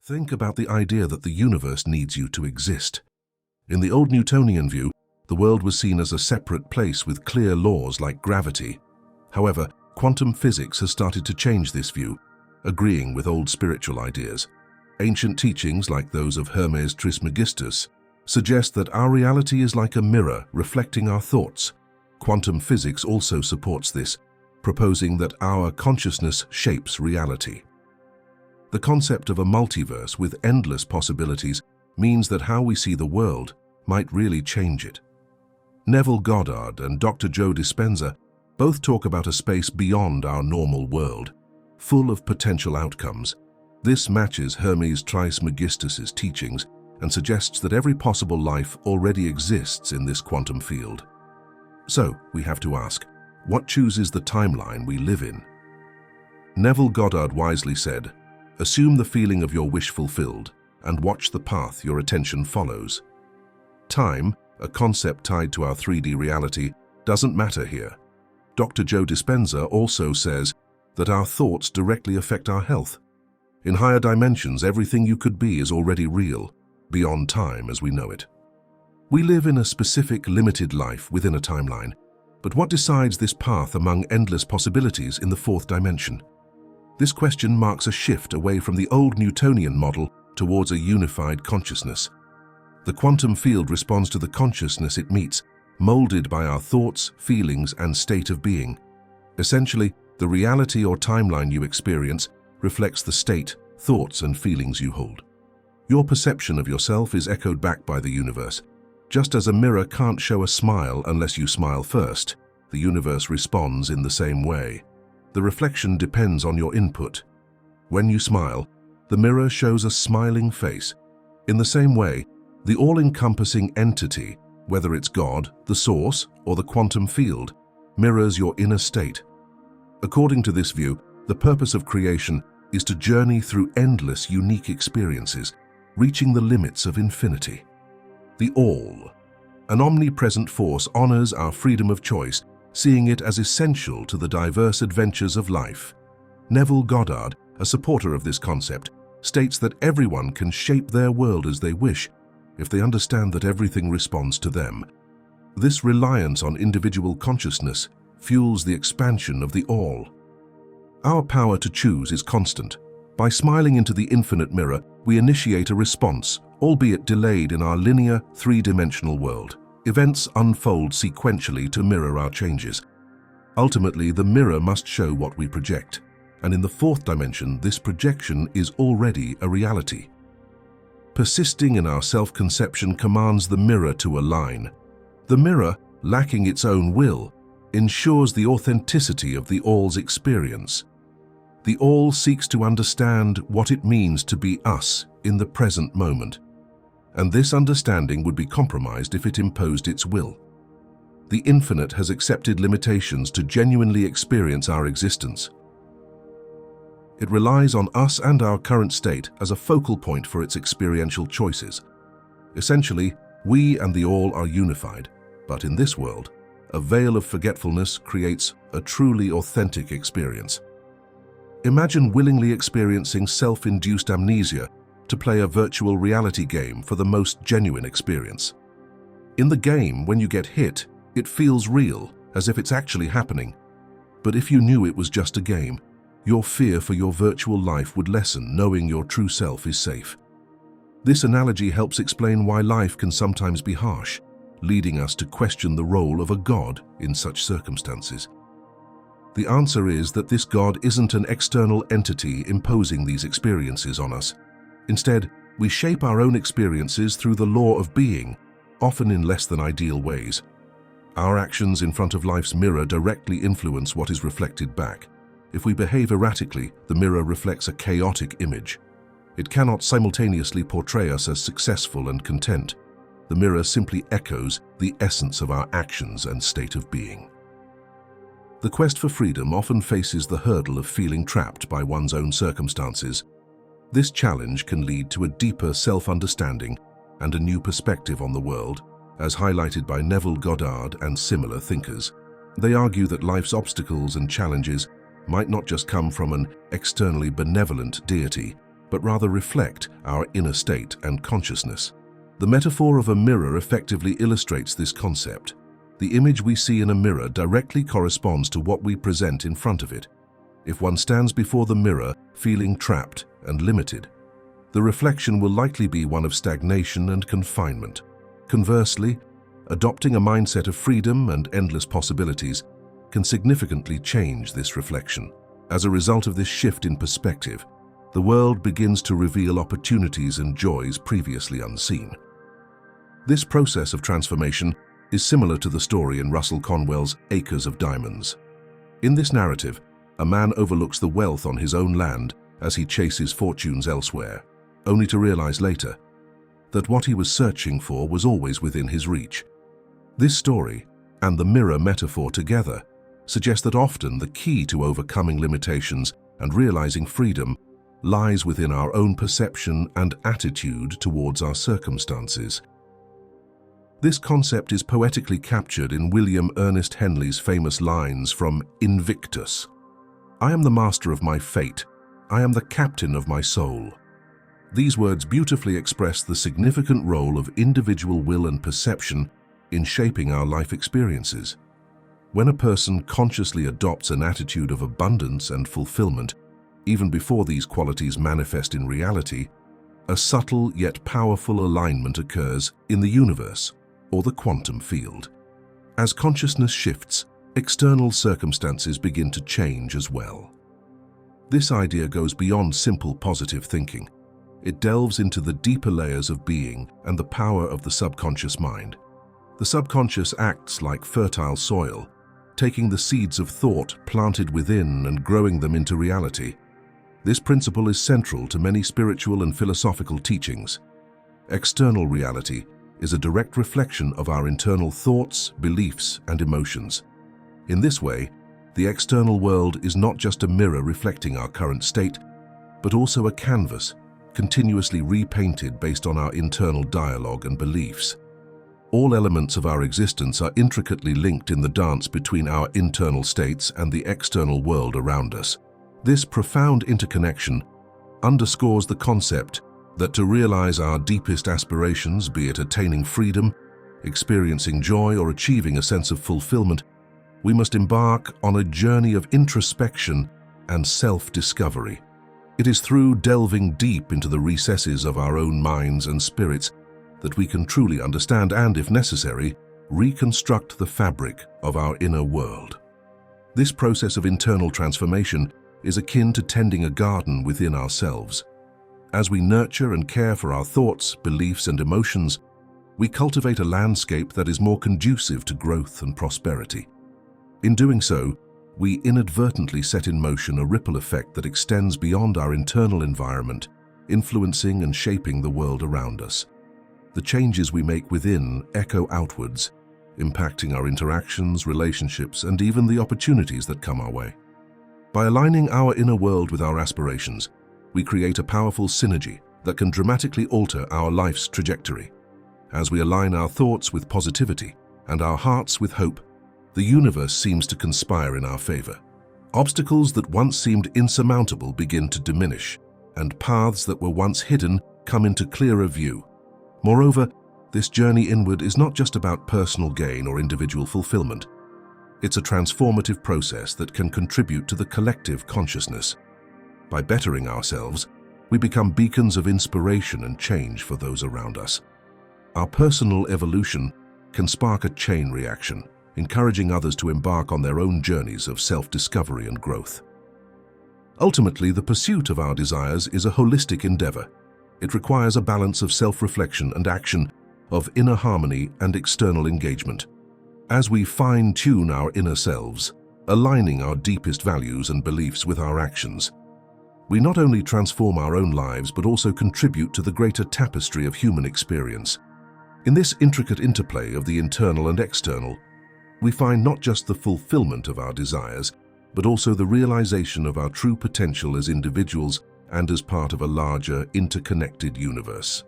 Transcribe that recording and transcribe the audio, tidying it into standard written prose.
Think about the idea that the universe needs you to exist. In the old Newtonian view, the world was seen as a separate place with clear laws like gravity. However, quantum physics has started to change this view, agreeing with old spiritual ideas. Ancient teachings, like those of Hermes Trismegistus, suggest that our reality is like a mirror reflecting our thoughts. Quantum physics also supports this, proposing that our consciousness shapes reality. The concept of a multiverse with endless possibilities means that how we see the world might really change it. Neville Goddard and Dr. Joe Dispenza both talk about a space beyond our normal world, full of potential outcomes. This matches Hermes Trismegistus's teachings and suggests that every possible life already exists in this quantum field. So, we have to ask, what chooses the timeline we live in? Neville Goddard wisely said, "Assume the feeling of your wish fulfilled and watch the path your attention follows." Time, a concept tied to our 3D reality, doesn't matter here. Dr. Joe Dispenza also says that our thoughts directly affect our health. In higher dimensions, everything you could be is already real, beyond time as we know it. We live in a specific, limited life within a timeline, but what decides this path among endless possibilities in the fourth dimension? This question marks a shift away from the old Newtonian model towards a unified consciousness. The quantum field responds to the consciousness it meets, molded by our thoughts, feelings, and state of being. Essentially, the reality or timeline you experience reflects the state, thoughts, and feelings you hold. Your perception of yourself is echoed back by the universe. Just as a mirror can't show a smile unless you smile first, the universe responds in the same way. The reflection depends on your input. When you smile, the mirror shows a smiling face. In the same way, the all-encompassing entity, whether it's God, the source, or the quantum field, mirrors your inner state. According to this view, the purpose of creation is to journey through endless, unique experiences, reaching the limits of infinity. The All, an omnipresent force, honors our freedom of choice, seeing it as essential to the diverse adventures of life. Neville Goddard, a supporter of this concept, states that everyone can shape their world as they wish if they understand that everything responds to them. This reliance on individual consciousness fuels the expansion of the All. Our power to choose is constant. By smiling into the infinite mirror, we initiate a response, albeit delayed in our linear, three-dimensional world. Events unfold sequentially to mirror our changes. Ultimately, the mirror must show what we project, and in the fourth dimension, this projection is already a reality. Persisting in our self-conception commands the mirror to align. The mirror, lacking its own will, ensures the authenticity of the All's experience. The All seeks to understand what it means to be us in the present moment, and this understanding would be compromised if it imposed its will. The infinite has accepted limitations to genuinely experience our existence. It relies on us and our current state as a focal point for its experiential choices. Essentially, we and the All are unified, but in this world, a veil of forgetfulness creates a truly authentic experience. Imagine willingly experiencing self-induced amnesia to play a virtual reality game for the most genuine experience. In the game, when you get hit, it feels real, as if it's actually happening. But if you knew it was just a game, your fear for your virtual life would lessen, knowing your true self is safe. This analogy helps explain why life can sometimes be harsh, leading us to question the role of a God in such circumstances. The answer is that this God isn't an external entity imposing these experiences on us. Instead, we shape our own experiences through the law of being, often in less than ideal ways. Our actions in front of life's mirror directly influence what is reflected back. If we behave erratically, the mirror reflects a chaotic image. It cannot simultaneously portray us as successful and content. The mirror simply echoes the essence of our actions and state of being. The quest for freedom often faces the hurdle of feeling trapped by one's own circumstances. This challenge can lead to a deeper self-understanding and a new perspective on the world, as highlighted by Neville Goddard and similar thinkers. They argue that life's obstacles and challenges might not just come from an externally benevolent deity, but rather reflect our inner state and consciousness. The metaphor of a mirror effectively illustrates this concept. The image we see in a mirror directly corresponds to what we present in front of it. If one stands before the mirror feeling trapped and limited, the reflection will likely be one of stagnation and confinement. Conversely, adopting a mindset of freedom and endless possibilities can significantly change this reflection. As a result of this shift in perspective, the world begins to reveal opportunities and joys previously unseen. This process of transformation is similar to the story in Russell Conwell's Acres of Diamonds. In this narrative, a man overlooks the wealth on his own land as he chases fortunes elsewhere, only to realize later that what he was searching for was always within his reach. This story and the mirror metaphor together suggest that often the key to overcoming limitations and realizing freedom lies within our own perception and attitude towards our circumstances. This concept is poetically captured in William Ernest Henley's famous lines from Invictus. "I am the master of my fate. I am the captain of my soul." These words beautifully express the significant role of individual will and perception in shaping our life experiences. When a person consciously adopts an attitude of abundance and fulfillment, even before these qualities manifest in reality, a subtle yet powerful alignment occurs in the universe or the quantum field. As consciousness shifts, external circumstances begin to change as well. This idea goes beyond simple positive thinking. It delves into the deeper layers of being and the power of the subconscious mind. The subconscious acts like fertile soil, taking the seeds of thought planted within and growing them into reality. This principle is central to many spiritual and philosophical teachings. External reality is a direct reflection of our internal thoughts, beliefs, and emotions. In this way, the external world is not just a mirror reflecting our current state, but also a canvas, continuously repainted based on our internal dialogue and beliefs. All elements of our existence are intricately linked in the dance between our internal states and the external world around us. This profound interconnection underscores the concept that to realize our deepest aspirations, be it attaining freedom, experiencing joy, or achieving a sense of fulfillment, we must embark on a journey of introspection and self-discovery. It is through delving deep into the recesses of our own minds and spirits that we can truly understand and, if necessary, reconstruct the fabric of our inner world. This process of internal transformation is akin to tending a garden within ourselves. As we nurture and care for our thoughts, beliefs, and emotions, we cultivate a landscape that is more conducive to growth and prosperity. In doing so, we inadvertently set in motion a ripple effect that extends beyond our internal environment, influencing and shaping the world around us. The changes we make within echo outwards, impacting our interactions, relationships, and even the opportunities that come our way. By aligning our inner world with our aspirations, we create a powerful synergy that can dramatically alter our life's trajectory. As we align our thoughts with positivity and our hearts with hope, the universe seems to conspire in our favor. Obstacles that once seemed insurmountable begin to diminish, and paths that were once hidden come into clearer view. Moreover, this journey inward is not just about personal gain or individual fulfillment. It's a transformative process that can contribute to the collective consciousness. By bettering ourselves, we become beacons of inspiration and change for those around us. Our personal evolution can spark a chain reaction, encouraging others to embark on their own journeys of self-discovery and growth. Ultimately, the pursuit of our desires is a holistic endeavor. It requires a balance of self-reflection and action, of inner harmony and external engagement. As we fine-tune our inner selves, aligning our deepest values and beliefs with our actions, we not only transform our own lives but also contribute to the greater tapestry of human experience. In this intricate interplay of the internal and external, we find not just the fulfillment of our desires, but also the realization of our true potential as individuals and as part of a larger, interconnected universe.